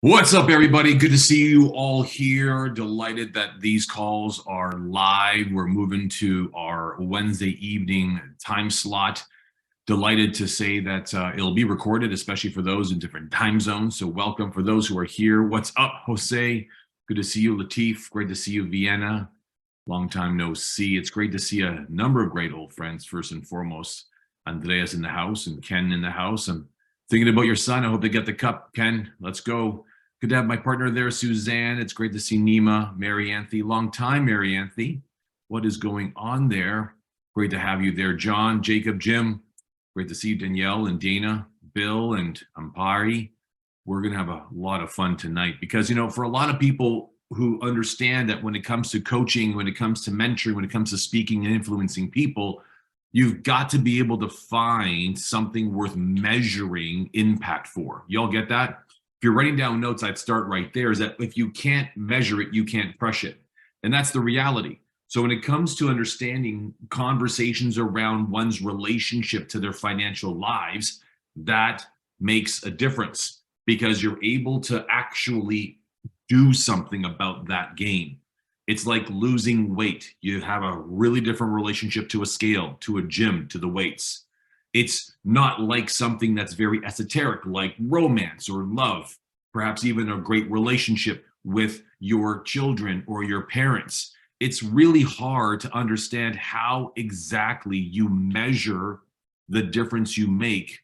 What's up, everybody? Good to see you all here. Delighted that these calls are live. We're moving to our Wednesday evening time slot. Delighted to say that it'll be recorded, especially for those in different time zones. So welcome for those who are here. What's up, Jose? Good to see you, Latif. Great to see you, Vienna. Long time no see. It's great to see a number of great old friends, first and foremost. Andreas in the house and Ken in the house. I'm thinking about your son. I hope they get the cup, Ken. Let's go. Good to have my partner there, Suzanne. It's great to see Nima, Mary Anthony. Long time, Mary Anthony. What is going on there? Great to have you there, John, Jacob, Jim. Great to see you, Danielle and Dana, Bill and Ampari. We're going to have a lot of fun tonight because, for a lot of people who understand that when it comes to coaching, when it comes to mentoring, when it comes to speaking and influencing people, you've got to be able to find something worth measuring impact for. Y'all get that? If you're writing down notes, I'd start right there, is that if you can't measure it, you can't crush it. And that's the reality. So when it comes to understanding conversations around one's relationship to their financial lives, that makes a difference because you're able to actually do something about that game. It's like losing weight. You have a really different relationship to a scale, to a gym, to the weights. It's not like something that's very esoteric, like romance or love, perhaps even a great relationship with your children or your parents. It's really hard to understand how exactly you measure the difference you make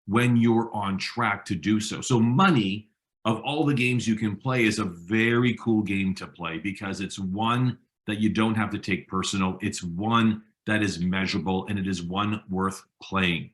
when you're on track to do so. So money, of all the games you can play, is a very cool game to play because it's one that you don't have to take personal. It's one that is measurable, and it is one worth playing.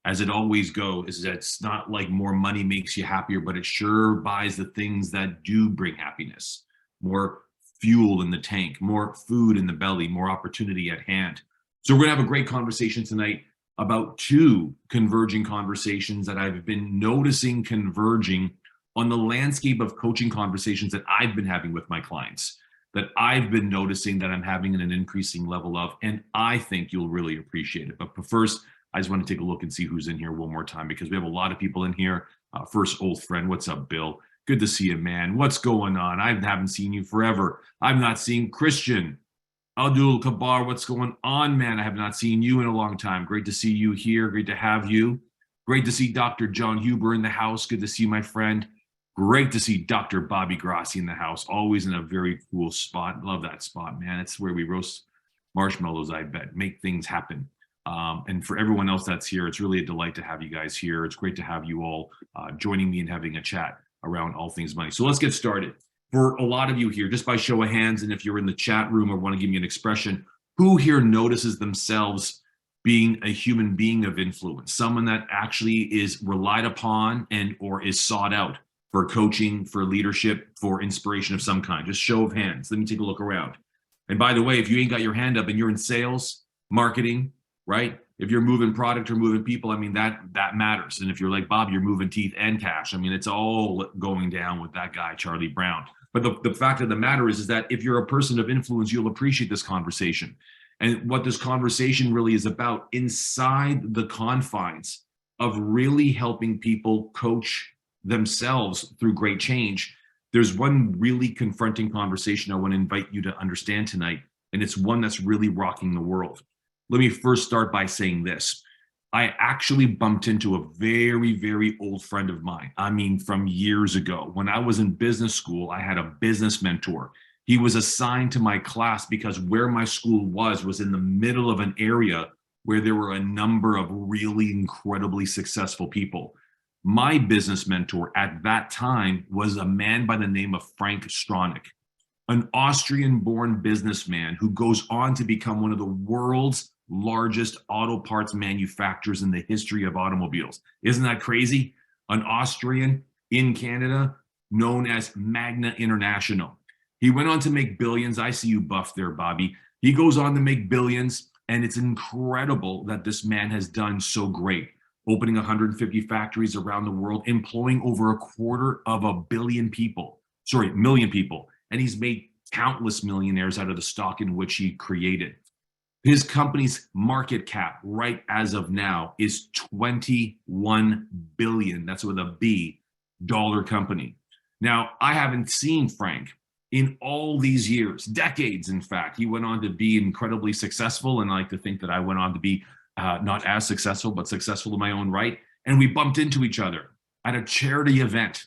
As it always goes, is that it's not like more money makes you happier, but it sure buys the things that do bring happiness. More fuel in the tank, more food in the belly, more opportunity at hand. So we're gonna have a great conversation tonight about two converging conversations that I've been noticing converging on the landscape of coaching conversations that I've been having with my clients, that I've been noticing that I'm having an increasing level of, and I think you'll really appreciate it. But first, I just want to take a look and see who's in here one more time because we have a lot of people in here. First, old friend, what's up, Bill? Good to see you, man. What's going on? I haven't seen you forever. I've not seen Christian. Abdul Kabar, what's going on, man? I have not seen you in a long time. Great to see you here. Great to have you. Great to see Dr. John Huber in the house. Good to see you, my friend. Great to see Dr. Bobby Grassi in the house, always in a very cool spot. Love that spot, man. It's where we roast marshmallows, I bet, make things happen. And for everyone else that's here, it's really a delight to have you guys here. It's great to have you all joining me and having a chat around all things money. So let's get started. For a lot of you here, just by show of hands, and if you're in the chat room or want to give me an expression, who here notices themselves being a human being of influence, someone that actually is relied upon and or is sought out for coaching, for leadership, for inspiration of some kind? Just show of hands. Let me take a look around. And by the way, if you ain't got your hand up and you're in sales, marketing, right? If you're moving product or moving people, I mean, that matters. And if you're like Bob, you're moving teeth and cash. I mean, it's all going down with that guy, Charlie Brown. But the fact of the matter is that if you're a person of influence, you'll appreciate this conversation. And what this conversation really is about inside the confines of really helping people coach themselves through great change. There's one really confronting conversation I want to invite you to understand tonight, and it's one that's really rocking the world. Let me first start by saying this. I actually bumped into a very, very old friend of mine. I mean, from years ago. When I was in business school, I had a business mentor. He was assigned to my class because where my school was in the middle of an area where there were a number of really incredibly successful people. My business mentor at that time was a man by the name of Frank Stronach, an Austrian-born businessman who goes on to become one of the world's largest auto parts manufacturers in the history of automobiles. Isn't that crazy? An Austrian in Canada known as Magna International. He went on to make billions. I see you buff there, Bobby. He goes on to make billions, and it's incredible that this man has done so great, opening 150 factories around the world, employing over 250 million people. And he's made countless millionaires out of the stock in which he created. His company's market cap right as of now is 21 billion. That's with a B, dollar company. Now, I haven't seen Frank in all these years, decades, in fact. He went on to be incredibly successful, and I like to think that I went on to be not as successful, but successful in my own right. And we bumped into each other at a charity event.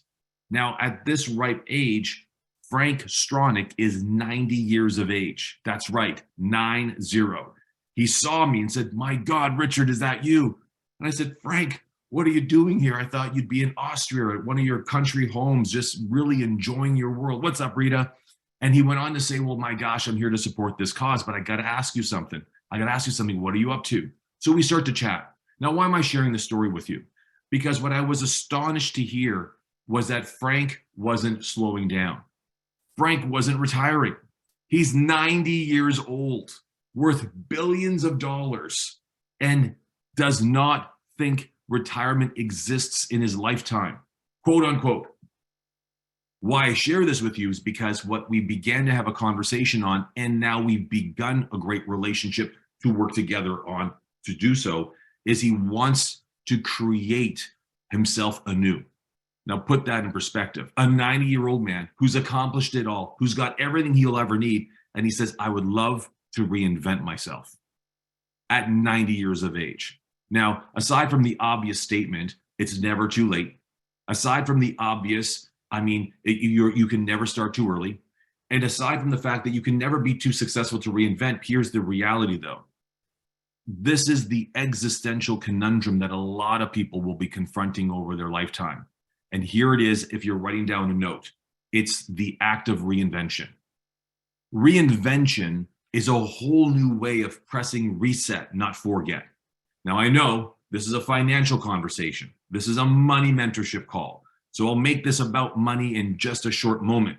Now, at this ripe age, Frank Stronach is 90 years of age. That's right, 9-0. He saw me and said, "My God, Richard, is that you?" And I said, "Frank, what are you doing here? I thought you'd be in Austria at one of your country homes, just really enjoying your world. What's up, Rita?" And he went on to say, "Well, my gosh, I'm here to support this cause, but I got to ask you something. I got to ask you something. What are you up to?" So we start to chat. Now, why am I sharing this story with you? Because what I was astonished to hear was that Frank wasn't slowing down. Frank wasn't retiring. He's 90 years old, worth billions of dollars, and does not think retirement exists in his lifetime, quote unquote. Why I share this with you is because what we began to have a conversation on, and now we've begun a great relationship to work together on to do so, is he wants to create himself anew. Now, put that in perspective. A 90-year-old man who's accomplished it all, who's got everything he'll ever need, and he says, "I would love to reinvent myself" at 90 years of age. Now, aside from the obvious statement, it's never too late. Aside from the obvious, I mean, you can never start too early. And aside from the fact that you can never be too successful to reinvent, here's the reality, though. This is the existential conundrum that a lot of people will be confronting over their lifetime. And here it is, if you're writing down a note, it's the act of reinvention. Reinvention is a whole new way of pressing reset, not forget. Now, I know this is a financial conversation. This is a money mentorship call. So I'll make this about money in just a short moment.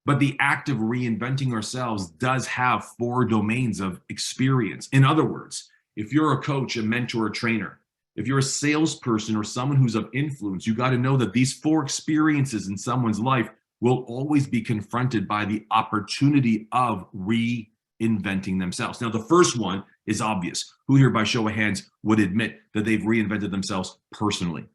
But the act of reinventing ourselves does have 4 domains of experience. In other words, if you're a coach, a mentor, a trainer, if you're a salesperson or someone who's of influence, you got to know that these 4 experiences in someone's life will always be confronted by the opportunity of reinventing themselves. Now, the first one is obvious. Who here, by show of hands, would admit that they've reinvented themselves personally?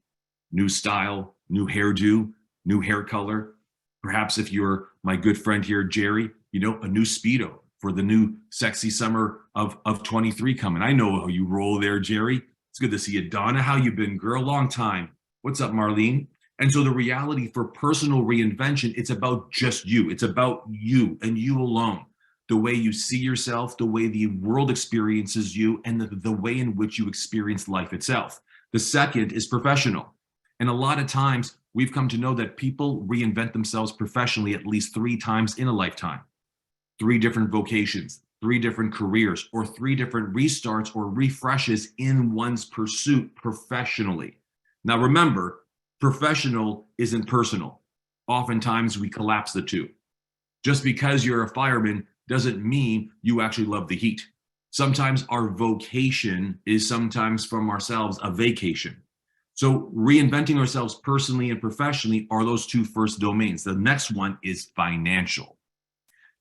New style, new hairdo, new hair color. Perhaps if you're my good friend here, Jerry, a new Speedo for the new sexy summer of 23 coming. I know how you roll there, Jerry. It's good to see you. Donna, how you been, girl? Long time. What's up, Marlene? And so the reality for personal reinvention, it's about just you. It's about you and you alone. The way you see yourself, the way the world experiences you, and the way in which you experience life itself. The second is professional. And a lot of times we've come to know that people reinvent themselves professionally at least 3 times in a lifetime. 3 different vocations, 3 different careers, or 3 different restarts or refreshes in one's pursuit professionally. Now remember, professional isn't personal. Oftentimes we collapse the two. Just because you're a fireman doesn't mean you actually love the heat. Sometimes our vocation is sometimes from ourselves a vacation. So reinventing ourselves personally and professionally are those 2 first domains. The next one is financial.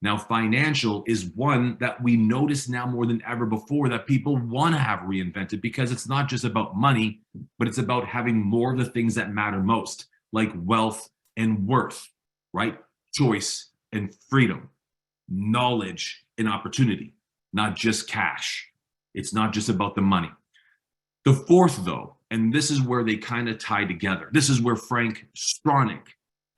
Now, financial is one that we notice now more than ever before that people want to have reinvented, because it's not just about money, but it's about having more of the things that matter most, like wealth and worth, right? Choice and freedom, knowledge and opportunity, not just cash. It's not just about the money. The fourth, though, and this is where they kind of tie together. This is where Frank Stronach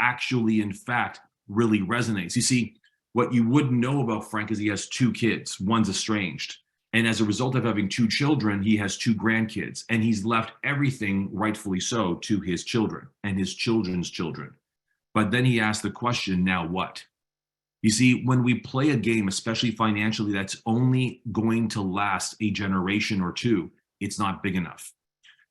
actually, in fact, really resonates. You see, what you wouldn't know about Frank is he has 2 kids. One's estranged. And as a result of having 2 children, he has 2 grandkids. And he's left everything, rightfully so, to his children and his children's children. But then he asked the question, now what? You see, when we play a game, especially financially, that's only going to last a generation or 2, it's not big enough.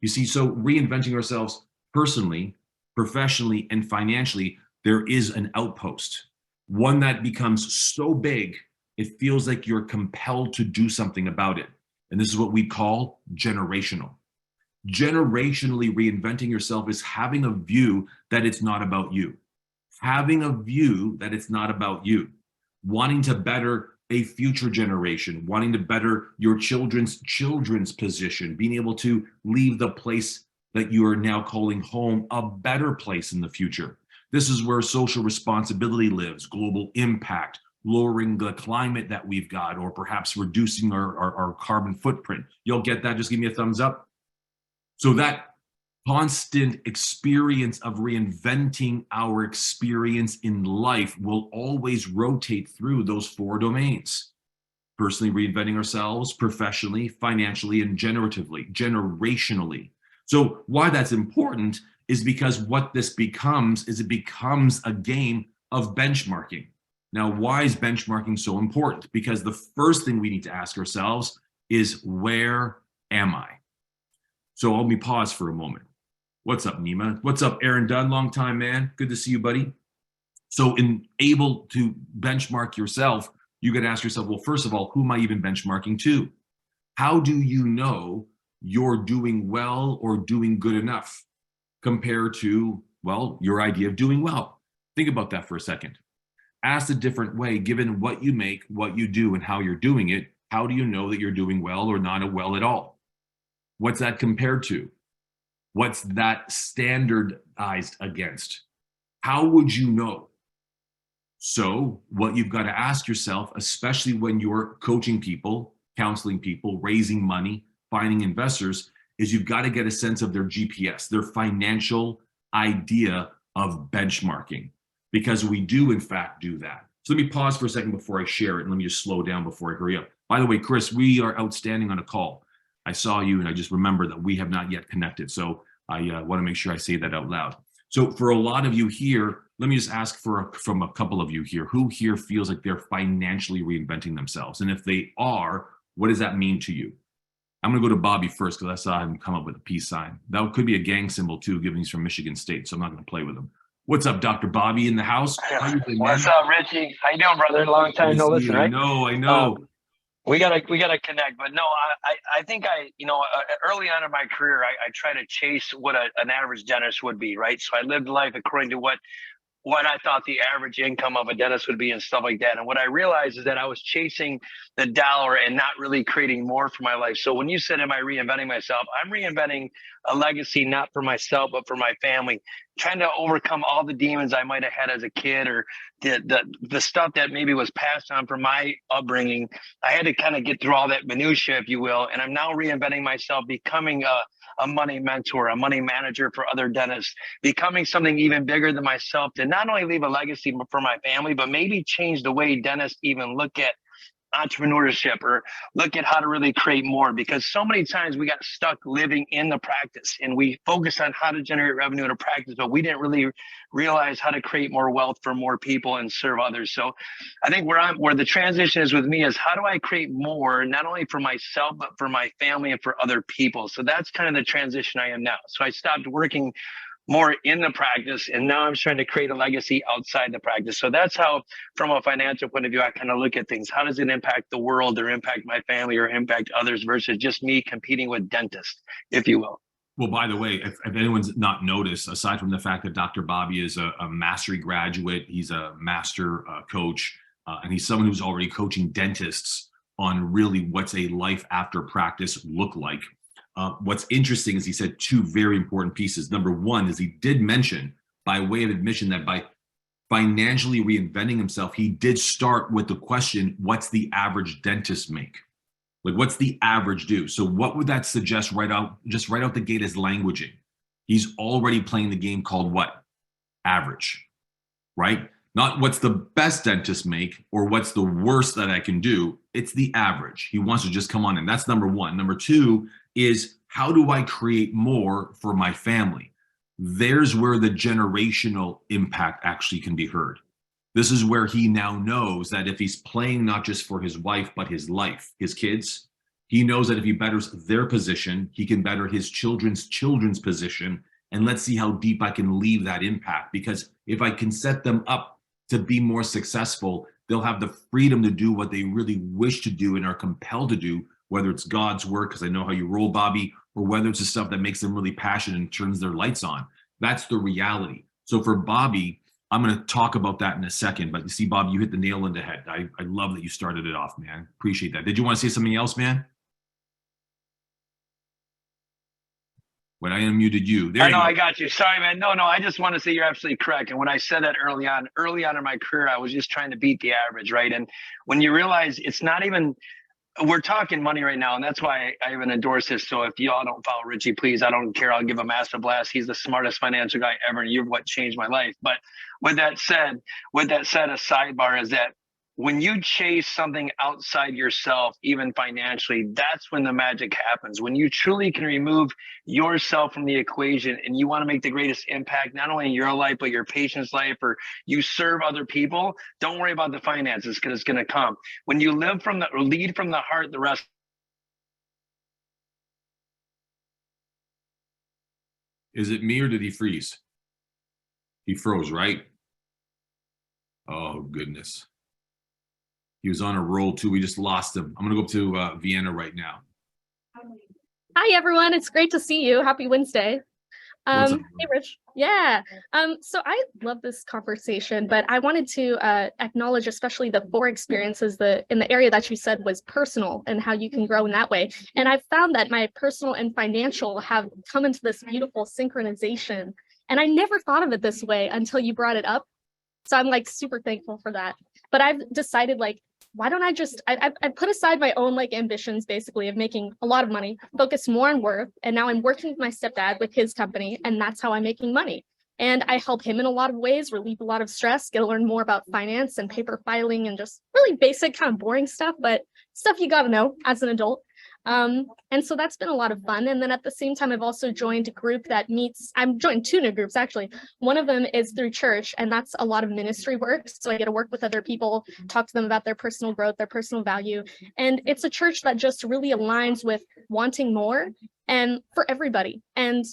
You see, so reinventing ourselves personally, professionally, and financially, there is an outpost, one that becomes so big, it feels like you're compelled to do something about it. And this is what we call generational. Generationally reinventing yourself is having a view that it's not about you. Having a view that it's not about you. Wanting to better a future generation, wanting to better your children's position, being able to leave the place that you are now calling home a better place in the future. This is where social responsibility lives, global impact, lowering the climate that we've got, or perhaps reducing our carbon footprint. You'll get that? Just give me a thumbs up. So that constant experience of reinventing our experience in life will always rotate through those 4 domains. Personally reinventing ourselves, professionally, financially, and generationally. So why that's important is because what this becomes is it becomes a game of benchmarking. Now, why is benchmarking so important? Because the first thing we need to ask ourselves is, where am I? So let me pause for a moment. What's up, Nima? What's up, Aaron Dunn? Long time, man. Good to see you, buddy. So in able to benchmark yourself, you got to ask yourself, well, first of all, who am I even benchmarking to? How do you know you're doing well or doing good enough compared to, well, your idea of doing well? Think about that for a second. Asked a different way, given what you make, what you do, and how you're doing it, how do you know that you're doing well or not well at all? What's that compared to? What's that standardized against? How would you know? So what you've got to ask yourself, especially when you're coaching people, counseling people, raising money, finding investors, is you've got to get a sense of their GPS, their financial idea of benchmarking, because we do in fact do that. So let me pause for a second before I share it, and let me just slow down before I hurry up. By the way, Chris, we are outstanding on a call. I saw you and I just remember that we have not yet connected. So I want to make sure I say that out loud. So for a lot of you here, let me just ask from a couple of you here, who here feels like they're financially reinventing themselves? And if they are, what does that mean to you? I'm going to go to Bobby first because I saw him come up with a peace sign. That could be a gang symbol too, given he's from Michigan State. So I'm not going to play with him. What's up, Dr. Bobby in the house? How you doing, man? What's up, Richie? How you doing, brother? Long time no listen, right? I know. We gotta connect, but no, I think early on in my career, I try to chase what an average dentist would be, right? So I lived life according to what I thought the average income of a dentist would be and stuff like that. And what I realized is that I was chasing the dollar and not really creating more for my life. So when you said, am I reinventing myself? I'm reinventing a legacy, not for myself, but for my family, trying to overcome all the demons I might have had as a kid, or the stuff that maybe was passed on from my upbringing. I had to kind of get through all that minutia, if you will. And I'm now reinventing myself, becoming a money mentor, a money manager for other dentists, becoming something even bigger than myself, to not only leave a legacy for my family, but maybe change the way dentists even look at entrepreneurship or look at how to really create more. Because so many times we got stuck living in the practice and we focus on how to generate revenue in a practice, but we didn't really realize how to create more wealth for more people and serve others. So I think where the transition is with me is, how do I create more, not only for myself, but for my family and for other people? So that's kind of the transition I am now. So I stopped working more in the practice, and now I'm trying to create a legacy outside the practice. So that's how, from a financial point of view, I kind of look at things. How does it impact the world, or impact my family, or impact others, versus just me competing with dentists, if you will? Well, by the way, if anyone's not noticed, aside from the fact that Dr. Bobby is a mastery graduate, he's a master coach, and he's someone who's already coaching dentists on really what's a life after practice look like. What's interesting is he said 2 very important pieces. Number one is he did mention, by way of admission, that by financially reinventing himself, he did start with the question, what's the average dentist make? Like, what's the average do? So what would that suggest right out the gate as languaging? He's already playing the game called what? Average, right? Not what's the best dentist make or what's the worst that I can do. It's the average. He wants to just come on in. That's number one. Number two is, how do I create more for my family? There's where the generational impact actually can be heard. This is where he now knows that if he's playing not just for his wife, but his life, his kids, he knows that if he betters their position, he can better his children's position. And let's see how deep I can leave that impact. Because if I can set them up to be more successful, they'll have the freedom to do what they really wish to do and are compelled to do, whether it's God's work, because I know how you roll, Bobby, or whether it's the stuff that makes them really passionate and turns their lights on. That's the reality. So for Bobby, I'm going to talk about that in a second. But you see, Bobby, you hit the nail on the head. I love that you started it off, man. Appreciate that. Did you want to say something else, man? But I unmuted you. There I you know, go. I got you. Sorry, man. No, I just want to say you're absolutely correct. And when I said that early on in my career, I was just trying to beat the average, right? And when you realize it's not even, we're talking money right now, and that's why I even endorse this. So if y'all don't follow Richie, please, I don't care. I'll give him a massive blast. He's the smartest financial guy ever, and you're what changed my life. But with that said, a sidebar is that when you chase something outside yourself, even financially, that's when the magic happens. When you truly can remove yourself from the equation and you want to make the greatest impact, not only in your life, but your patient's life, or you serve other people, don't worry about the finances because it's going to come. When you lead from the heart, the rest. Is it me or did he freeze? He froze, right? Oh, goodness. He was on a roll too. We just lost him. I'm going to go up to Vienna right now. Hi, everyone. It's great to see you. Happy Wednesday. What's up, Hey, Rich. Yeah. So I love this conversation, but I wanted to acknowledge especially the 4 experiences in the area that you said was personal and how you can grow in that way. And I've found that my personal and financial have come into this beautiful synchronization. And I never thought of it this way until you brought it up. So I'm like super thankful for that. But I've decided like, why don't I just, I put aside my own like ambitions basically of making a lot of money, focus more on work. And now I'm working with my stepdad with his company, and that's how I'm making money. And I help him in a lot of ways, relieve a lot of stress, get to learn more about finance and paper filing and just really basic kind of boring stuff, but stuff you got to know as an adult. And so that's been a lot of fun. And then at the same time, I've also joined a group that meets, I'm joined 2 new groups, actually. One of them is through church, and that's a lot of ministry work. So I get to work with other people, talk to them about their personal growth, their personal value. And it's a church that just really aligns with wanting more and for everybody, and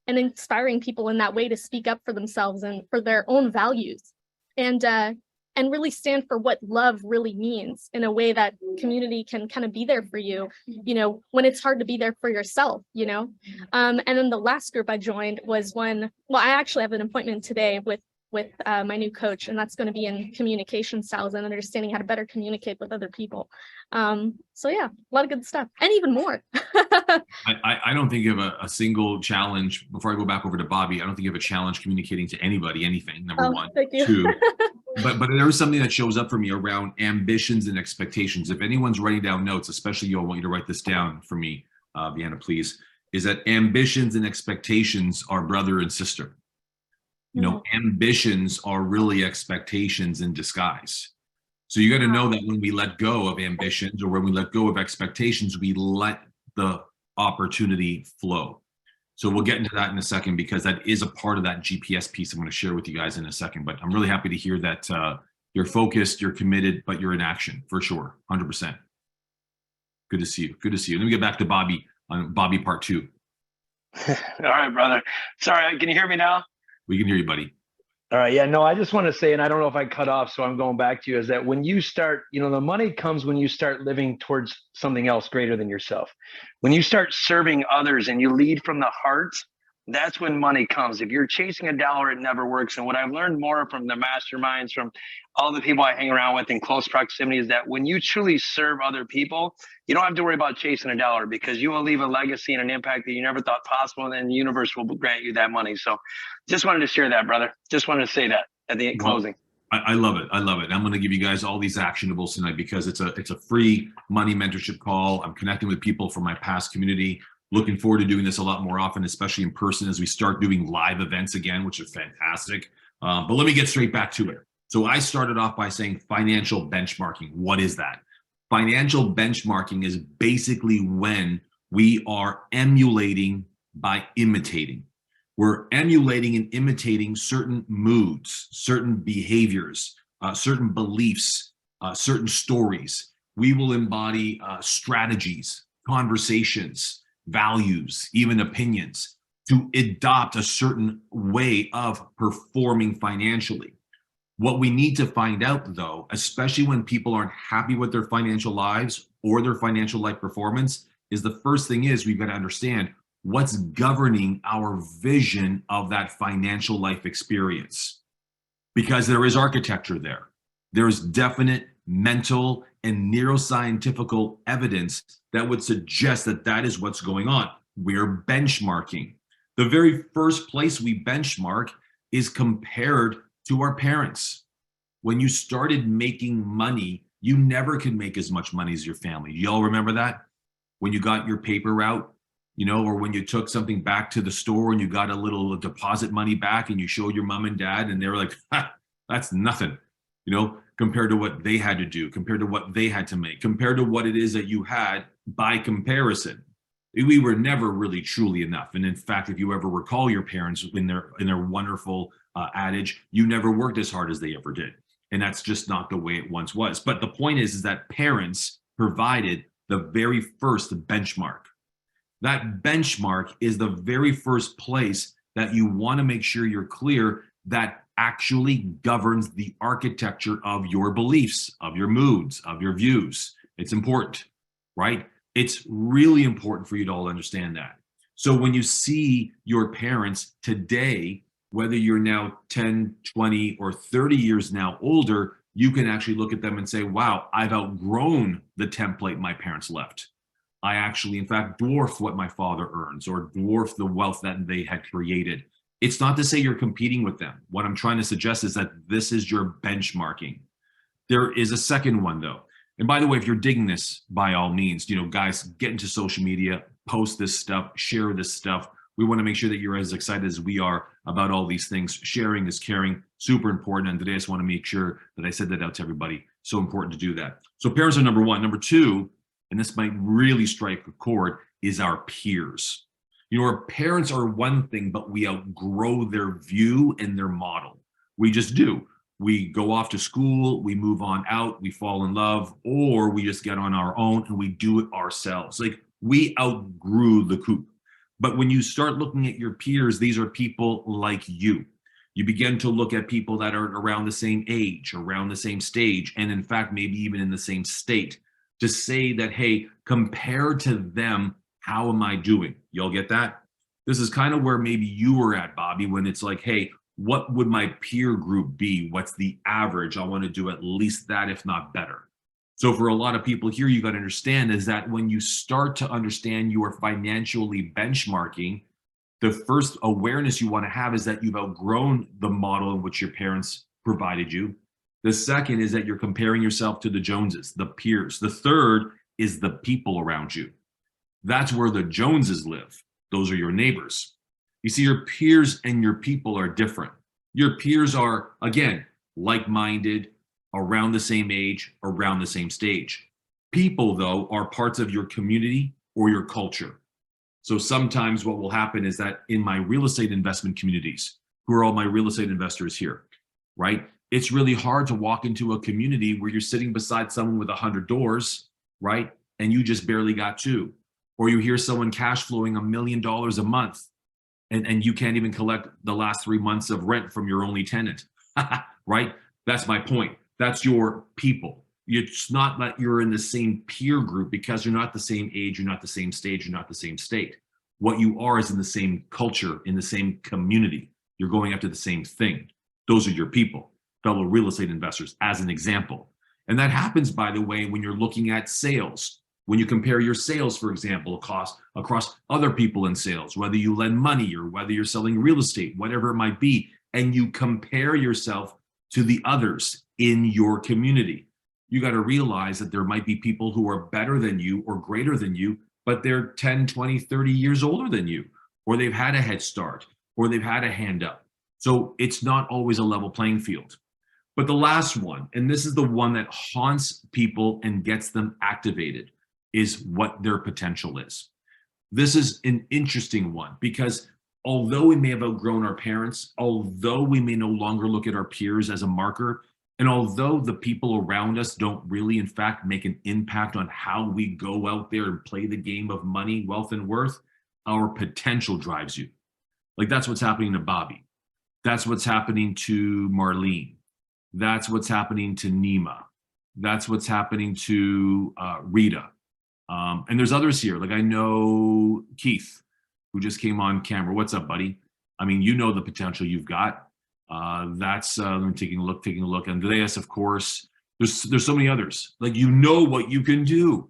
inspiring people in that way to speak up for themselves and for their own values. And really stand for what love really means in a way that community can kind of be there for you, you know, when it's hard to be there for yourself, you know. And then the last group I joined was one, well, I actually have an appointment today with my new coach, and that's going to be in communication styles and understanding how to better communicate with other people. So yeah, a lot of good stuff, and even more. I don't think you have a single challenge. Before I go back over to Bobby, I don't think you have a challenge communicating to anybody anything, number one. Thank you. 2, but there is something that shows up for me around ambitions and expectations. If anyone's writing down notes, especially you, I want you to write this down for me, Vienna, please, is that ambitions and expectations are brother and sister. You know, ambitions are really expectations in disguise. So you got to know that when we let go of ambitions or when we let go of expectations, we let the opportunity flow. So we'll get into that in a second, because that is a part of that GPS piece I'm going to share with you guys in a second. But I'm really happy to hear that you're focused, you're committed, but you're in action for sure. 100%. Good to see you. Good to see you. Let me get back to Bobby on Bobby part 2. All right, brother. Sorry, can you hear me now? We can hear you, buddy. All right. Yeah, no, I just want to say, and I don't know if I cut off, so I'm going back to you, is that when you start, you know, the money comes when you start living towards something else greater than yourself. When you start serving others and you lead from the heart, that's when money comes. If you're chasing a dollar, it never works. And what I've learned more from the masterminds, from all the people I hang around with in close proximity, is that when you truly serve other people, you don't have to worry about chasing a dollar, because you will leave a legacy and an impact that you never thought possible, and then the universe will grant you that money. So just wanted to share that, brother. Just wanted to say that at the closing. I love it. I love it. I'm going to give you guys all these actionables tonight, because it's a free money mentorship call. I'm connecting with people from my past community. Looking forward to doing this a lot more often, especially in person, as we start doing live events again, which is fantastic. But let me get straight back to it. So I started off by saying financial benchmarking. What is that? Financial benchmarking is basically when we are emulating by imitating. We're emulating and imitating certain moods, certain behaviors, certain beliefs, certain stories. We will embody strategies, conversations, values, even opinions, to adopt a certain way of performing financially. What we need to find out, though, especially when people aren't happy with their financial lives or their financial life performance, is the first thing is we've got to understand what's governing our vision of that financial life experience. Because there is architecture there. There's definite mental and neuroscientific evidence that would suggest that that is what's going on. We're benchmarking. The very first place we benchmark is compared to our parents. When you started making money, you never could make as much money as your family. Y'all remember that? When you got your paper route, or when you took something back to the store and you got a little deposit money back and you showed your mom and dad and they were like, ha, that's nothing, compared to what they had to do, compared to what they had to make, compared to what it is that you had by comparison. We were never really truly enough. And in fact, if you ever recall your parents in their wonderful adage, you never worked as hard as they ever did. And that's just not the way it once was. But the point is that parents provided the very first benchmark. That benchmark is the very first place that you want to make sure you're clear that actually governs the architecture of your beliefs, of your moods, of your views. It's important, right? It's really important for you to all understand that. So when you see your parents today, whether you're now 10, 20, or 30 years now older, you can actually look at them and say, wow, I've outgrown the template my parents left. I actually, in fact, dwarf what my father earns or dwarf the wealth that they had created. It's not to say you're competing with them. What I'm trying to suggest is that this is your benchmarking. There is a second one, though. And by the way, if you're digging this, by all means, guys, get into social media, post this stuff, share this stuff. We want to make sure that you're as excited as we are about all these things. Sharing is caring, super important. And today I just want to make sure that I said that out to everybody. So important to do that. So parents are number one. Number two, and this might really strike a chord, is our peers. Our parents are one thing, but we outgrow their view and their model. We just do. We go off to school, we move on out, we fall in love, or we just get on our own and we do it ourselves. Like we outgrew the coop. But when you start looking at your peers, these are people like you. You begin to look at people that are around the same age, around the same stage, and in fact, maybe even in the same state, to say that, hey, compared to them, how am I doing? Y'all get that? This is kind of where maybe you were at, Bobby, when it's like, hey, what would my peer group be? What's the average? I want to do at least that, if not better. So for a lot of people here, you got to understand is that when you start to understand you are financially benchmarking, the first awareness you want to have is that you've outgrown the model in which your parents provided you. The second is that you're comparing yourself to the Joneses, the peers. The third is the people around you. That's where the Joneses live. Those are your neighbors. You see, your peers and your people are different. Your peers are, again, like-minded, around the same age, around the same stage. People, though, are parts of your community or your culture. So sometimes what will happen is that in my real estate investment communities, who are all my real estate investors here, right? It's really hard to walk into a community where you're sitting beside someone with 100 doors, right? And you just barely got 2. Or you hear someone cash flowing $1 million a month and you can't even collect the last 3 months of rent from your only tenant, right? That's my point. That's your people. It's not that you're in the same peer group because you're not the same age, you're not the same stage, you're not the same state. What you are is in the same culture, in the same community. You're going after the same thing. Those are your people, fellow real estate investors, as an example. And that happens, by the way, when you're looking at sales. When you compare your sales, for example, across other people in sales, whether you lend money or whether you're selling real estate, whatever it might be, and you compare yourself to the others in your community, you got to realize that there might be people who are better than you or greater than you, but they're 10, 20, 30 years older than you, or they've had a head start, or they've had a hand up. So it's not always a level playing field. But the last one, and this is the one that haunts people and gets them activated, is what their potential is. This is an interesting one because although we may have outgrown our parents, although we may no longer look at our peers as a marker, and although the people around us don't really, in fact, make an impact on how we go out there and play the game of money, wealth, and worth, our potential drives you. Like that's what's happening to Bobby. That's what's happening to Marlene. That's what's happening to Nima. That's what's happening to Rita. And there's others here. Like I know Keith, who just came on camera. What's up, buddy? I mean, you know the potential you've got. That's I'm taking a look. Andreas, of course. There's so many others. Like you know what you can do.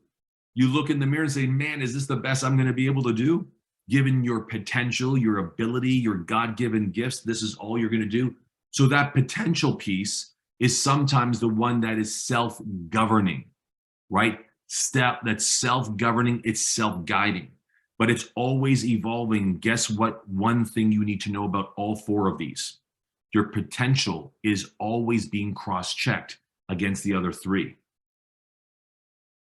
You look in the mirror and say, man, is this the best I'm going to be able to do? given your potential, your ability, your God-given gifts, this is all you're going to do. So that potential piece is sometimes the one that is self-governing, right? That's self-governing, it's self-guiding, but it's always evolving. Guess what? One thing you need to know about all four of these, your potential is always being cross-checked against the other three.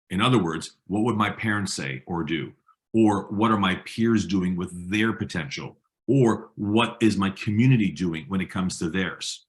In other words, what would my parents say or do? Or what are my peers doing with their potential? Or what is my community doing when it comes to theirs?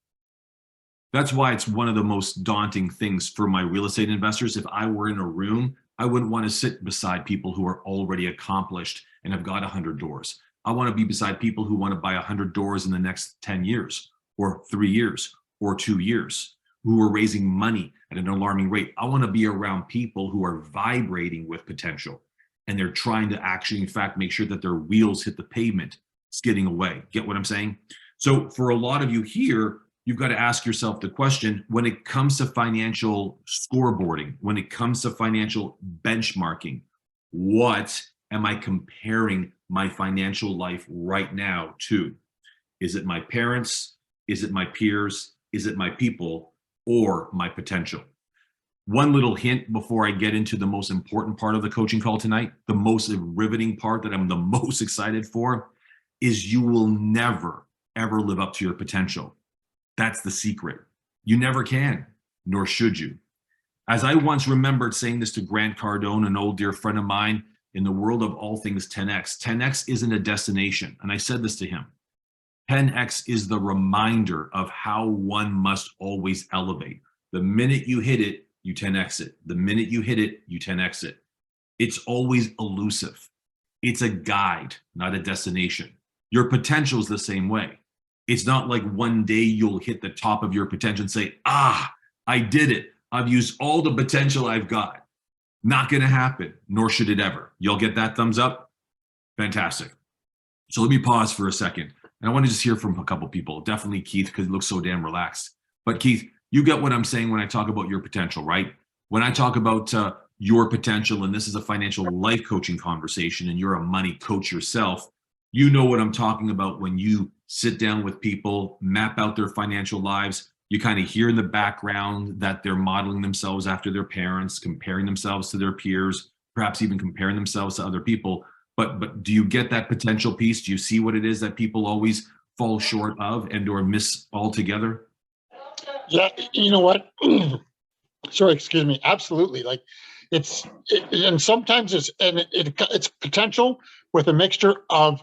That's why it's one of the most daunting things for my real estate investors. If I were in a room, I wouldn't want to sit beside people who are already accomplished and have got 100 doors. I want to be beside people who want to buy 100 doors in the next 10 years or 3 years or 2 years, who are raising money at an alarming rate. I want to be around people who are vibrating with potential and they're trying to actually, in fact, make sure that their wheels hit the pavement, skidding away. Get what I'm saying? So for a lot of you here, you've got to ask yourself the question, when it comes to financial scoreboarding, when it comes to financial benchmarking, what am I comparing my financial life right now to? Is it my parents? Is it my peers? Is it my people or my potential? One little hint before I get into the most important part of the coaching call tonight, the most riveting part that I'm the most excited for, is you will never, ever live up to your potential. That's the secret. You never can, nor should you. As I once remembered saying this to Grant Cardone, an old dear friend of mine, in the world of all things 10X, 10X isn't a destination. And I said this to him. 10X is the reminder of how one must always elevate. The minute you hit it, you 10X it. The minute you hit it, you 10X it. It's always elusive. It's a guide, not a destination. Your potential is the same way. It's not like one day you'll hit the top of your potential and say, I did it. I've used all the potential I've got. Not going to happen, nor should it ever. You'll get that thumbs up? Fantastic. So let me pause for a second. And I want to just hear from a couple people. Definitely Keith, because he looks so damn relaxed. But Keith, you get what I'm saying when I talk about your potential, right? When I talk about your potential, and this is a financial life coaching conversation, and you're a money coach yourself, you know what I'm talking about when you sit down with people, map out their financial lives. You kind of hear in the background that they're modeling themselves after their parents, comparing themselves to their peers, perhaps even comparing themselves to other people. But do you get that potential piece? Do you see what it is that people always fall short of and or miss altogether? Yeah, you know what? Sorry, excuse me. Absolutely. Like and sometimes it's potential with a mixture of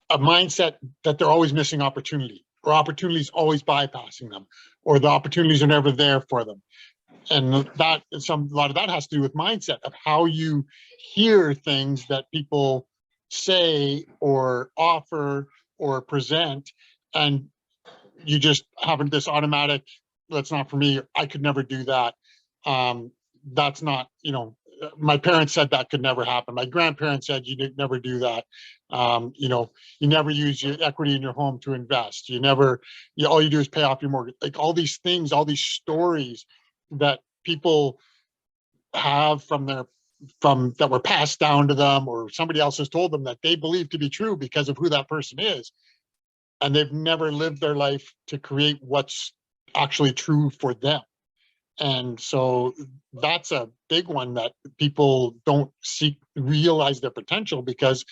a mindset that they're always missing opportunity, or opportunities always bypassing them, or the opportunities are never there for them. And a lot of that has to do with mindset of how you hear things that people say or offer or present, and you just have this automatic, that's not for me, I could never do that. That's not, my parents said that could never happen. My grandparents said you could never do that. You never use your equity in your home to invest. All you do is pay off your mortgage. Like all these things, all these stories that people have that were passed down to them, or somebody else has told them that they believe to be true because of who that person is. And they've never lived their life to create what's actually true for them. And so that's a big one that people don't realize their potential, because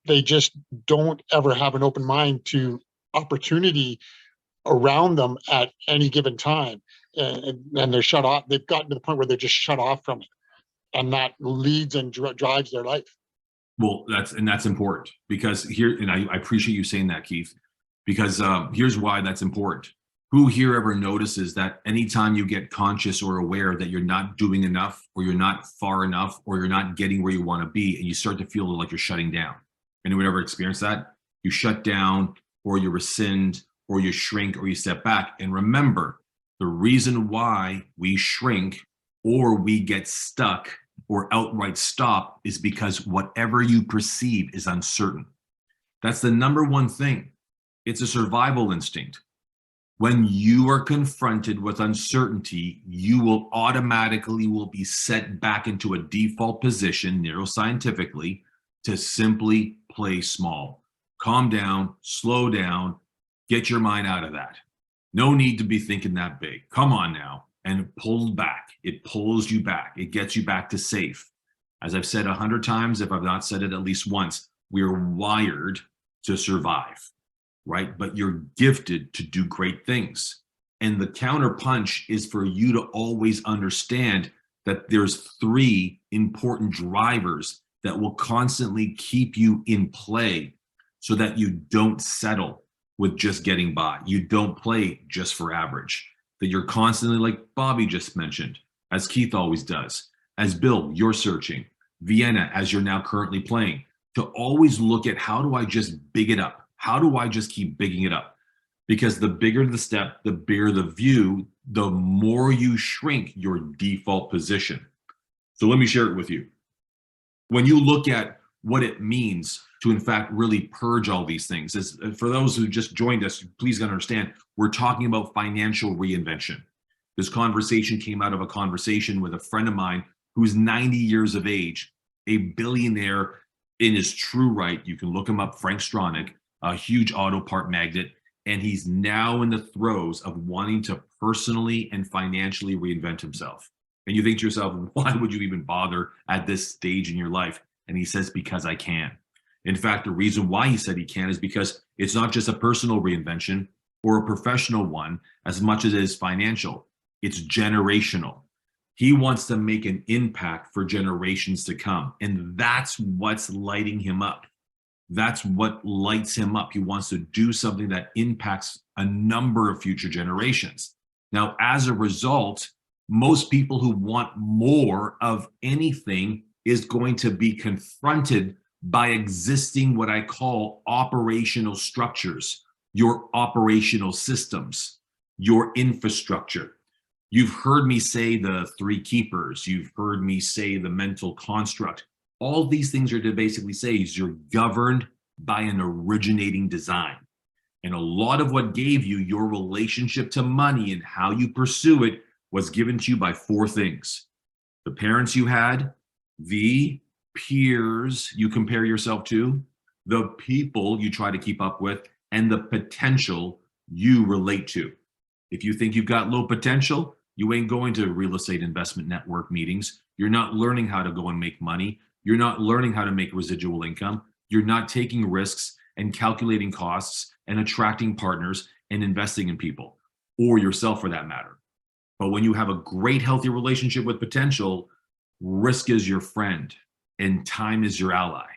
they just don't ever have an open mind to opportunity around them at any given time. And they're shut off. They've gotten to the point where they're just shut off from it. And that leads and drives their life. Well, that's important, because here, and I appreciate you saying that, Keith, because here's why that's important. Who here ever notices that anytime you get conscious or aware that you're not doing enough, or you're not far enough, or you're not getting where you want to be, and you start to feel like you're shutting down? Anyone ever experience that? You shut down, or you rescind, or you shrink, or you step back. And remember, the reason why we shrink or we get stuck or outright stop is because whatever you perceive is uncertain. That's the number one thing. It's a survival instinct. When you are confronted with uncertainty, you will automatically be set back into a default position neuroscientifically to simply play small. Calm down, slow down, get your mind out of that. No need to be thinking that big. Come on now, and pull back. It pulls you back. It gets you back to safe. As I've said 100 times, if I've not said it at least once, we're wired to survive, right? But you're gifted to do great things. And the counterpunch is for you to always understand that there's 3 important drivers that will constantly keep you in play so that you don't settle with just getting by. You don't play just for average. That you're constantly, like Bobby just mentioned, as Keith always does, as Bill, you're searching, Vienna, as you're now currently playing, to always look at how do I just big it up? How do I just keep bigging it up? Because the bigger the step, the bigger the view, the more you shrink your default position. So let me share it with you. When you look at what it means to, in fact, really purge all these things, as for those who just joined us, please understand, we're talking about financial reinvention. This conversation came out of a conversation with a friend of mine who's 90 years of age, a billionaire in his true right. You can look him up, Frank Stronach, a huge auto part magnate. And he's now in the throes of wanting to personally and financially reinvent himself. And you think to yourself, why would you even bother at this stage in your life? And he says, because I can. In fact, the reason why he said he can is because it's not just a personal reinvention or a professional one as much as it is financial. It's generational. He wants to make an impact for generations to come. And that's what's lighting him up. That's what lights him up. He wants to do something that impacts a number of future generations. Now, as a result, most people who want more of anything is going to be confronted by existing what I call operational structures, your operational systems, your infrastructure. You've heard me say the 3 keepers. You've heard me say the mental construct. All these things are to basically say is you're governed by an originating design. And a lot of what gave you your relationship to money and how you pursue it was given to you by 4 things. The parents you had, the peers you compare yourself to, the people you try to keep up with, and the potential you relate to. If you think you've got low potential, you ain't going to real estate investment network meetings. You're not learning how to go and make money. You're not learning how to make residual income. You're not taking risks and calculating costs and attracting partners and investing in people, or yourself for that matter. But when you have a great, healthy relationship with potential, risk is your friend and time is your ally.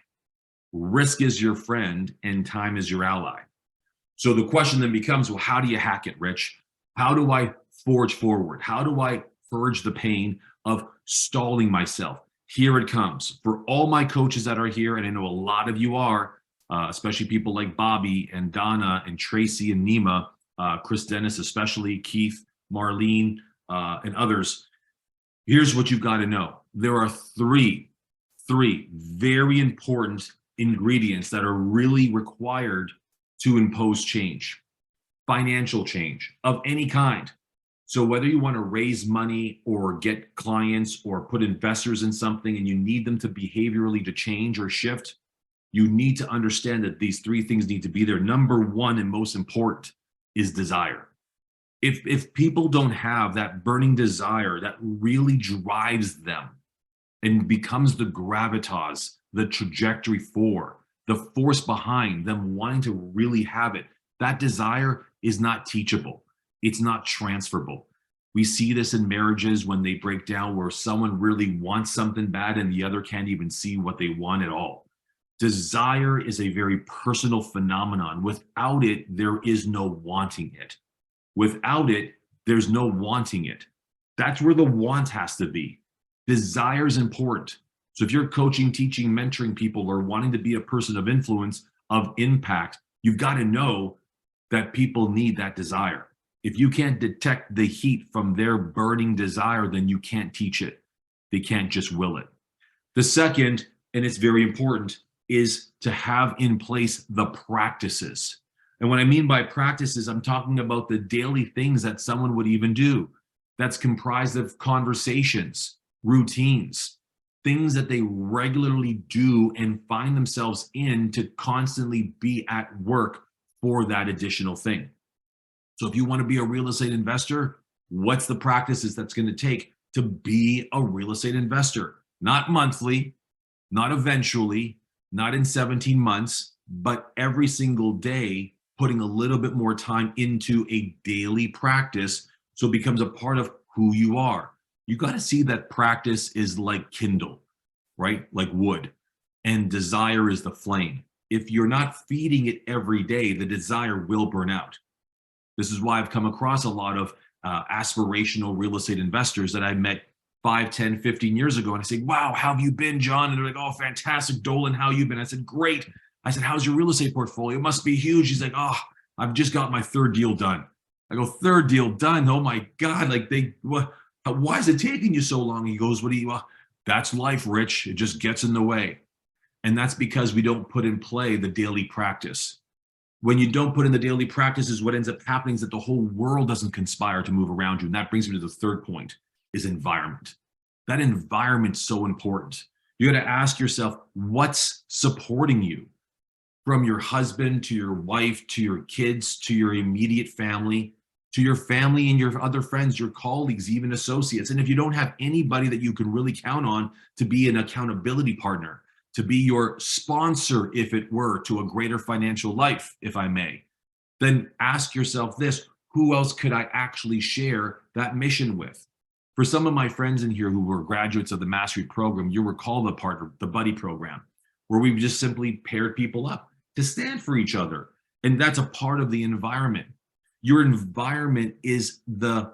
Risk is your friend and time is your ally. So the question then becomes, well, how do you hack it, Rich? How do I forge forward? How do I purge the pain of stalling myself? Here it comes. For all my coaches that are here, and I know a lot of you are, especially people like Bobby and Donna and Tracy and Nima, Chris Dennis, especially Keith, Marlene, and others. Here's what you've got to know. There are three very important ingredients that are really required to impose change, financial change of any kind. So whether you want to raise money or get clients or put investors in something and you need them to behaviorally to change or shift, you need to understand that these 3 things need to be there. Number 1 and most important is desire. If people don't have that burning desire that really drives them and becomes the gravitas, the trajectory for, the force behind them wanting to really have it, that desire is not teachable. It's not transferable. We see this in marriages when they break down where someone really wants something bad and the other can't even see what they want at all. Desire is a very personal phenomenon. Without it, there is no wanting it. Without it, there's no wanting it. That's where the want has to be. Desire is important. So if you're coaching, teaching, mentoring people or wanting to be a person of influence, of impact, you've got to know that people need that desire. If you can't detect the heat from their burning desire, then you can't teach it. They can't just will it. The second, and it's very important, is to have in place the practices. And what I mean by practices, I'm talking about the daily things that someone would even do. That's comprised of conversations, routines, things that they regularly do and find themselves in to constantly be at work for that additional thing. So if you want to be a real estate investor, what's the practices that's going to take to be a real estate investor? Not monthly, not eventually, not in 17 months, but every single day, putting a little bit more time into a daily practice so it becomes a part of who you are. You got to see that practice is like kindle, right? Like wood, and desire is the flame. If you're not feeding it every day, the desire will burn out. This is why I've come across a lot of aspirational real estate investors that I met 5, 10, 15 years ago. And I say, wow, how have you been, John? And they're like, oh, fantastic. Dolan, how you been? I said, great. I said, how's your real estate portfolio? It must be huge. He's like, oh, I've just got my third deal done. I go, third deal done? Oh my God. Like why is it taking you so long? He goes, that's life, Rich. It just gets in the way. And that's because we don't put in play the daily practice. When you don't put in the daily practices, what ends up happening is that the whole world doesn't conspire to move around you. And that brings me to the third point, is environment. That environment's so important. You got to ask yourself, what's supporting you? From your husband to your wife, to your kids, to your immediate family, to your family and your other friends, your colleagues, even associates. And if you don't have anybody that you can really count on to be an accountability partner, to be your sponsor, if it were, to a greater financial life, if I may, then ask yourself this: who else could I actually share that mission with? For some of my friends in here who were graduates of the Mastery program, you recall the buddy program, where we just simply paired people up to stand for each other. And that's a part of the environment. Your environment is the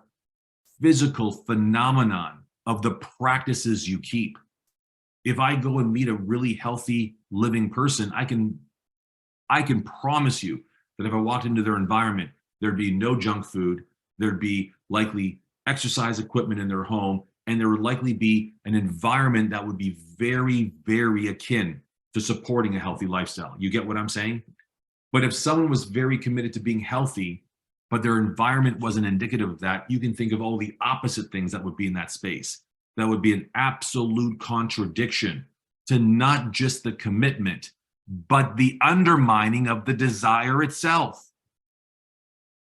physical phenomenon of the practices you keep. If I go and meet a really healthy living person, I can promise you that if I walked into their environment, there'd be no junk food, there'd be likely exercise equipment in their home, and there would likely be an environment that would be very, very akin to supporting a healthy lifestyle. You get what I'm saying? But if someone was very committed to being healthy, but their environment wasn't indicative of that, you can think of all the opposite things that would be in that space. That would be an absolute contradiction to not just the commitment, but the undermining of the desire itself.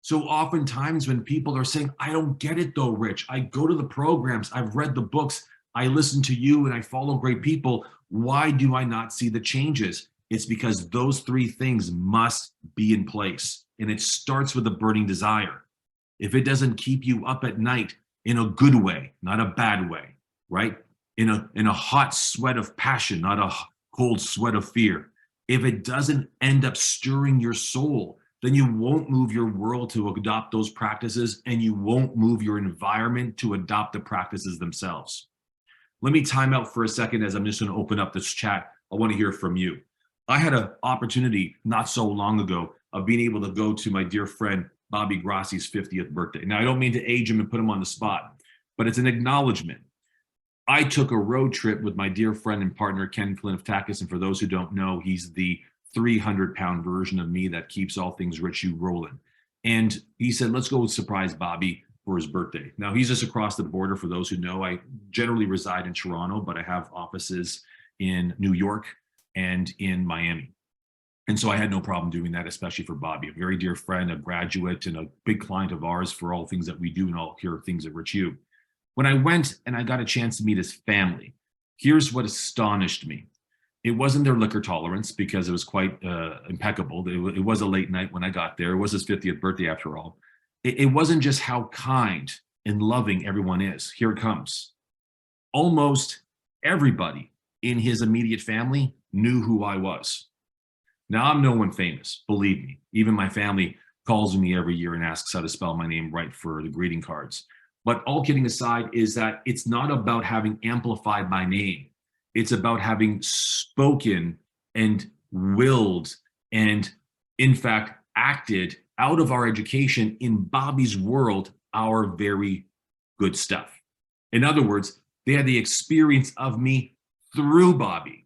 So oftentimes when people are saying, I don't get it though, Rich, I go to the programs, I've read the books, I listen to you and I follow great people, why do I not see the changes? It's because those three things must be in place. And it starts with a burning desire. If it doesn't keep you up at night in a good way, not a bad way, right? In a hot sweat of passion, not a cold sweat of fear. If it doesn't end up stirring your soul, then you won't move your world to adopt those practices, and you won't move your environment to adopt the practices themselves. Let me time out for a second as I'm just going to open up this chat. I want to hear from you. I had an opportunity not so long ago of being able to go to my dear friend Bobby Grassi's 50th birthday. Now, I don't mean to age him and put him on the spot, but it's an acknowledgement. I took a road trip with my dear friend and partner, Ken Flinoftakis, and for those who don't know, he's the 300-pound version of me that keeps all things Rich U rolling. And he said, let's go surprise Bobby for his birthday. Now, he's just across the border. For those who know, I generally reside in Toronto, but I have offices in New York and in Miami. And so I had no problem doing that, especially for Bobby, a very dear friend, a graduate, and a big client of ours for all things that we do and all here things at Rich U. When I went and I got a chance to meet his family, here's what astonished me. It wasn't their liquor tolerance, because it was quite impeccable. It was a late night when I got there. It was his 50th birthday after all. It wasn't just how kind and loving everyone is. Here it comes. Almost everybody in his immediate family knew who I was. Now, I'm no one famous, believe me. Even my family calls me every year and asks how to spell my name right for the greeting cards. But all kidding aside is that it's not about having amplified my name. It's about having spoken and willed and, in fact, acted out of our education in Bobby's world, our very good stuff. In other words, they had the experience of me through Bobby.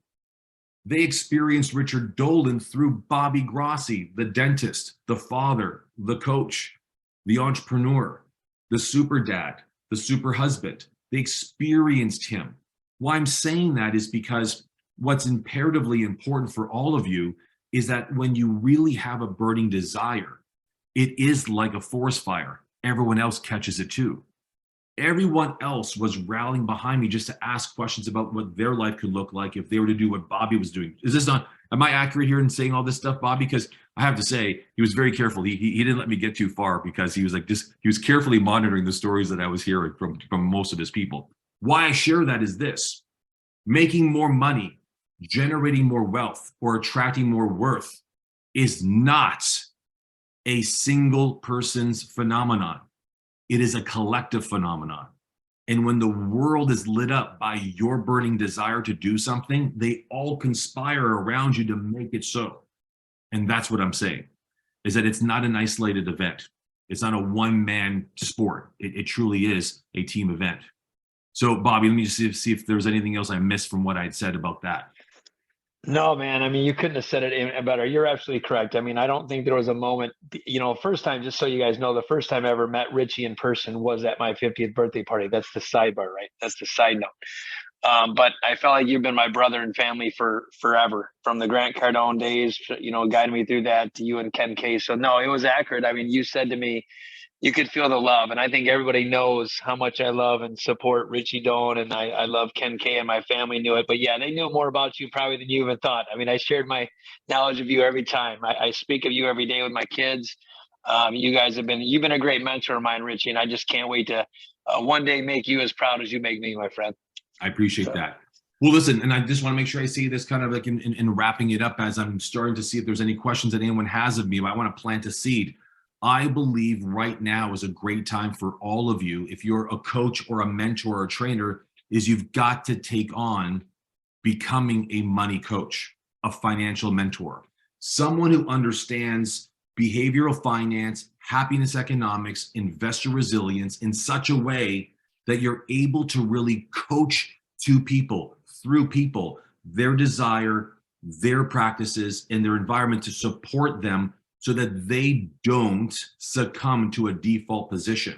They experienced Richard Dolan through Bobby Grassi, the dentist, the father, the coach, the entrepreneur, the super dad, the super husband. They experienced him. Why I'm saying that is because what's imperatively important for all of you is that when you really have a burning desire, it is like a forest fire. Everyone else catches it too. Everyone else was rallying behind me just to ask questions about what their life could look like if they were to do what Bobby was doing. Is this not, am I accurate here in saying all this stuff, Bobby? Because I have to say, he was very careful. He didn't let me get too far because he was like this, he was carefully monitoring the stories that I was hearing from most of his people. Why I share that is this: making more money, generating more wealth, or attracting more worth is not a single person's phenomenon. It is a collective phenomenon. And when the world is lit up by your burning desire to do something, they all conspire around you to make it so. And that's what I'm saying, is that it's not an isolated event. It's not a one-man sport. It truly is a team event. So Bobby, let me just see if there's anything else I missed from what I'd said about that. No, man. I mean, you couldn't have said it any better. You're absolutely correct. I mean, I don't think there was a moment, first time, just so you guys know, the first time I ever met Richie in person was at my 50th birthday party. That's the sidebar, right? That's the side note. But I felt like you've been my brother and family for forever, from the Grant Cardone days, guiding me through that, to you and Ken K. So no, it was accurate. I mean, you said to me, you could feel the love. And I think everybody knows how much I love and support Richie Dolan, and I love Ken K, and my family knew it. But yeah, they knew more about you probably than you even thought. I mean, I shared my knowledge of you every time. I speak of you every day with my kids. You guys you've been a great mentor of mine, Richie, and I just can't wait to one day make you as proud as you make me, my friend. I appreciate that. Well, listen, and I just want to make sure I see this kind of like in wrapping it up, as I'm starting to see if there's any questions that anyone has of me, but I want to plant a seed. I believe right now is a great time for all of you, if you're a coach or a mentor or a trainer, is you've got to take on becoming a money coach, a financial mentor, someone who understands behavioral finance, happiness economics, investor resilience in such a way that you're able to really coach to people, through people, their desire, their practices, and their environment to support them so that they don't succumb to a default position.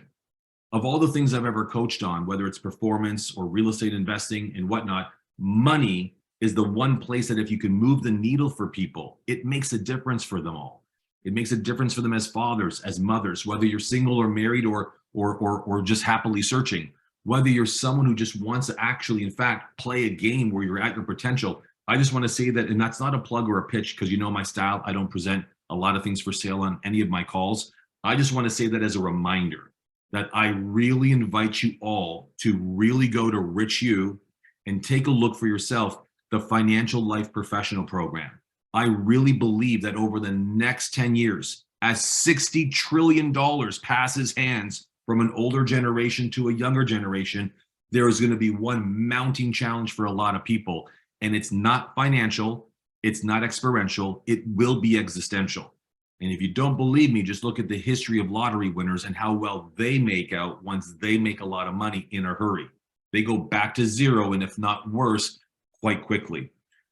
Of all the things I've ever coached on, whether it's performance or real estate investing and whatnot, money is the one place that if you can move the needle for people, it makes a difference for them all. It makes a difference for them as fathers, as mothers, whether you're single or married or just happily searching, whether you're someone who just wants to actually, in fact, play a game where you're at your potential. I just want to say that, and that's not a plug or a pitch, because you know my style, I don't present a lot of things for sale on any of my calls. I just want to say that as a reminder that I really invite you all to really go to Rich U and take a look for yourself, the Financial Life Professional Program. I really believe that over the next 10 years, as $60 trillion passes hands from an older generation to a younger generation, there is going to be one mounting challenge for a lot of people. And it's not financial. It's not experiential, it will be existential. And if you don't believe me, just look at the history of lottery winners and how well they make out once they make a lot of money in a hurry. They go back to zero, and if not worse, quite quickly.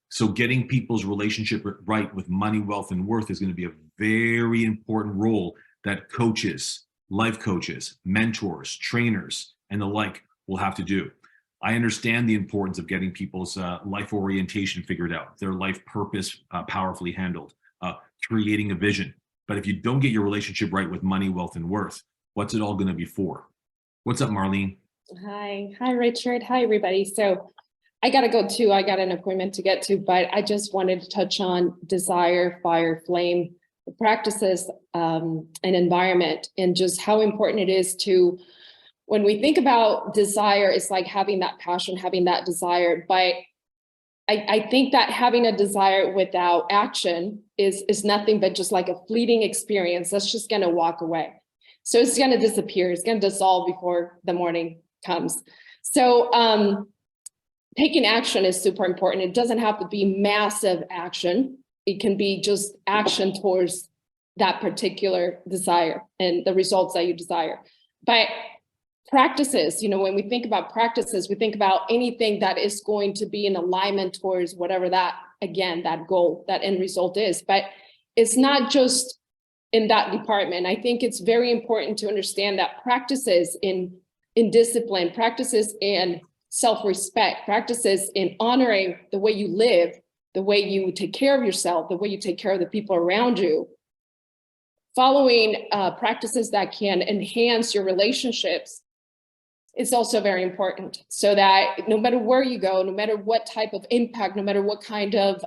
So getting people's relationship right with money, wealth, and worth is going to be a very important role that coaches, life coaches, mentors, trainers, and the like will have to do. I understand the importance of getting people's life orientation figured out, their life purpose powerfully handled, creating a vision. But if you don't get your relationship right with money, wealth, and worth, what's it all going to be for? What's up, Marlene? Hi, Richard. Hi, everybody. So I got to go too. I got an appointment to get to, but I just wanted to touch on desire, fire, flame, the practices, and environment, and just how important it is to, when we think about desire, it's like having that passion, having that desire. But I think that having a desire without action is nothing but just like a fleeting experience that's just going to walk away. So it's going to disappear. It's going to dissolve before the morning comes. So taking action is super important. It doesn't have to be massive action. It can be just action towards that particular desire and the results that you desire. But practices, when we think about practices, we think about anything that is going to be in alignment towards whatever that, again, that goal, that end result is. But it's not just in that department. I think it's very important to understand that practices in discipline, practices in self-respect, practices in honoring the way you live, the way you take care of yourself, the way you take care of the people around you. Following practices that can enhance your relationships is also very important, so that no matter where you go, no matter what type of impact, no matter what kind of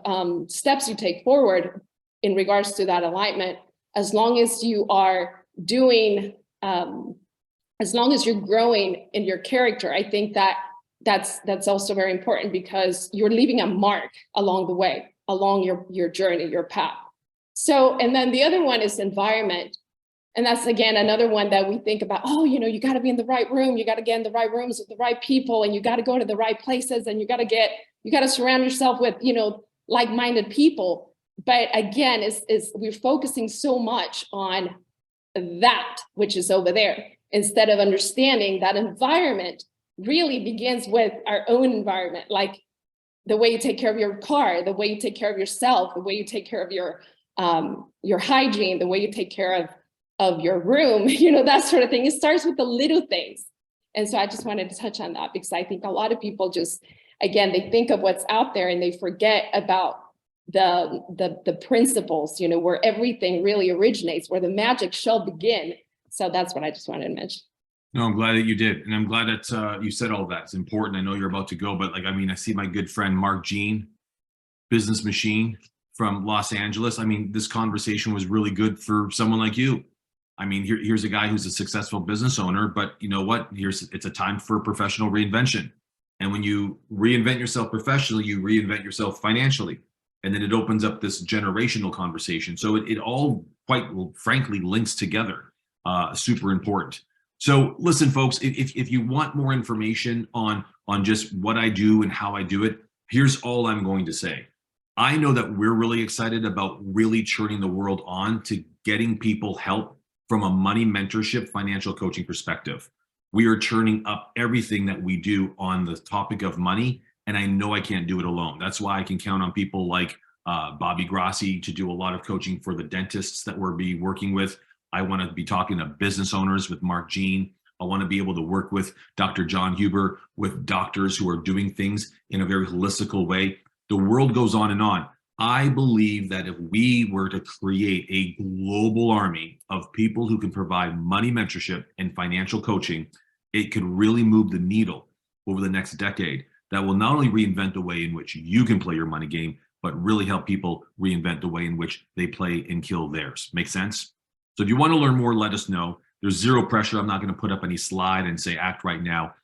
steps you take forward in regards to that alignment, as long as you are doing, as long as you're growing in your character, I think that that's also very important, because you're leaving a mark along the way, along your journey, your path. So, and then the other one is environment. And that's, again, another one that we think about, oh, you know, you got to be in the right room, you got to get in the right rooms with the right people, and you got to go to the right places, and you got to surround yourself with, you know, like-minded people. But again, we're focusing so much on that, which is over there, instead of understanding that environment really begins with our own environment, like the way you take care of your car, the way you take care of yourself, the way you take care of your hygiene, the way you take care of your room, you know, that sort of thing. It starts with the little things. And so I just wanted to touch on that, because I think a lot of people just, again, they think of what's out there and they forget about the principles, you know, where everything really originates, where the magic shall begin. So that's what I just wanted to mention. No, I'm glad that you did. And I'm glad that you said all that. It's important. I know you're about to go, but like, I mean, I see my good friend, Mark Jean, business machine from Los Angeles. I mean, this conversation was really good for someone like you. I mean, here's a guy who's a successful business owner, but you know what? It's a time for professional reinvention. And when you reinvent yourself professionally, you reinvent yourself financially. And then it opens up this generational conversation. So it all quite frankly links together. Super important. So listen, folks, if you want more information on just what I do and how I do it, here's all I'm going to say. I know that we're really excited about really turning the world on to getting people help from a money mentorship, financial coaching perspective. We are turning up everything that we do on the topic of money, and I know I can't do it alone. That's why I can count on people like Bobby Grassi to do a lot of coaching for the dentists that we'll be working with. I want to be talking to business owners with Mark Jean. I want to be able to work with Dr. John Huber, with doctors who are doing things in a very holistic way. The world goes on and on. I believe that if we were to create a global army of people who can provide money mentorship and financial coaching, it could really move the needle over the next decade. That will not only reinvent the way in which you can play your money game, but really help people reinvent the way in which they play and kill theirs. Make sense? So if you want to learn more, let us know. There's zero pressure. I'm not going to put up any slide and say act right now.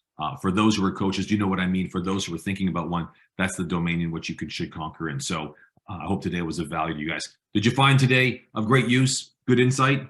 For those who are coaches, you know what I mean. For those who are thinking about one, that's the domain in which you should conquer in. So I hope today was of value to you guys. Did you find today of great use, good insight?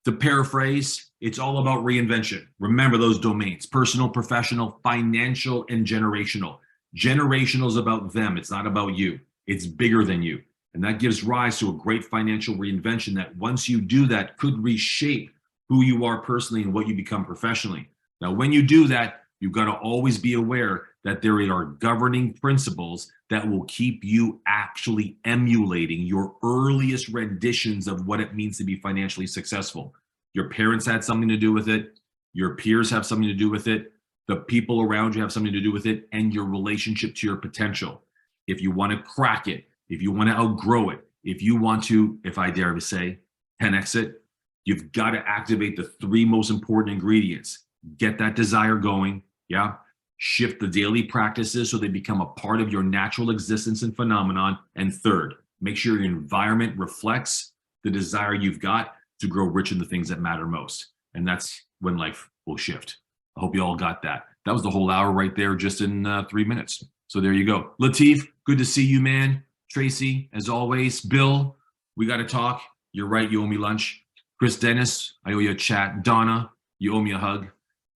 To paraphrase, it's all about reinvention. Remember those domains: personal, professional, financial, and generational. Generational is about them. It's not about you. It's bigger than you. And that gives rise to a great financial reinvention that once you do that could reshape who you are personally and what you become professionally. Now, when you do that, you've got to always be aware that there are governing principles that will keep you actually emulating your earliest renditions of what it means to be financially successful. Your parents had something to do with it. Your peers have something to do with it. The people around you have something to do with it, and your relationship to your potential. If you want to crack it, if you want to outgrow it, if you want to, if I dare to say, 10x it, you've got to activate the three most important ingredients. Get that desire going, yeah? Shift the daily practices so they become a part of your natural existence and phenomenon. And third, make sure your environment reflects the desire you've got to grow rich in the things that matter most. And that's when life will shift. I hope you all got that. That was the whole hour right there, just in 3 minutes. So there you go. Lateef, good to see you, man. Tracy, as always. Bill, we got to talk. You're right, you owe me lunch. Chris Dennis, I owe you a chat. Donna, you owe me a hug.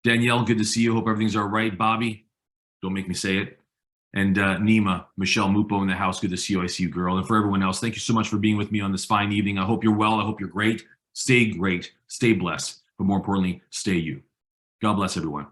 Danielle, good to see you. Hope everything's all right. Bobby, don't make me say it. And Nima, Michelle Mupo in the house. Good to see you. I see you, girl. And for everyone else, thank you so much for being with me on this fine evening. I hope you're well. I hope you're great. Stay great. Stay blessed. But more importantly, stay you. God bless everyone.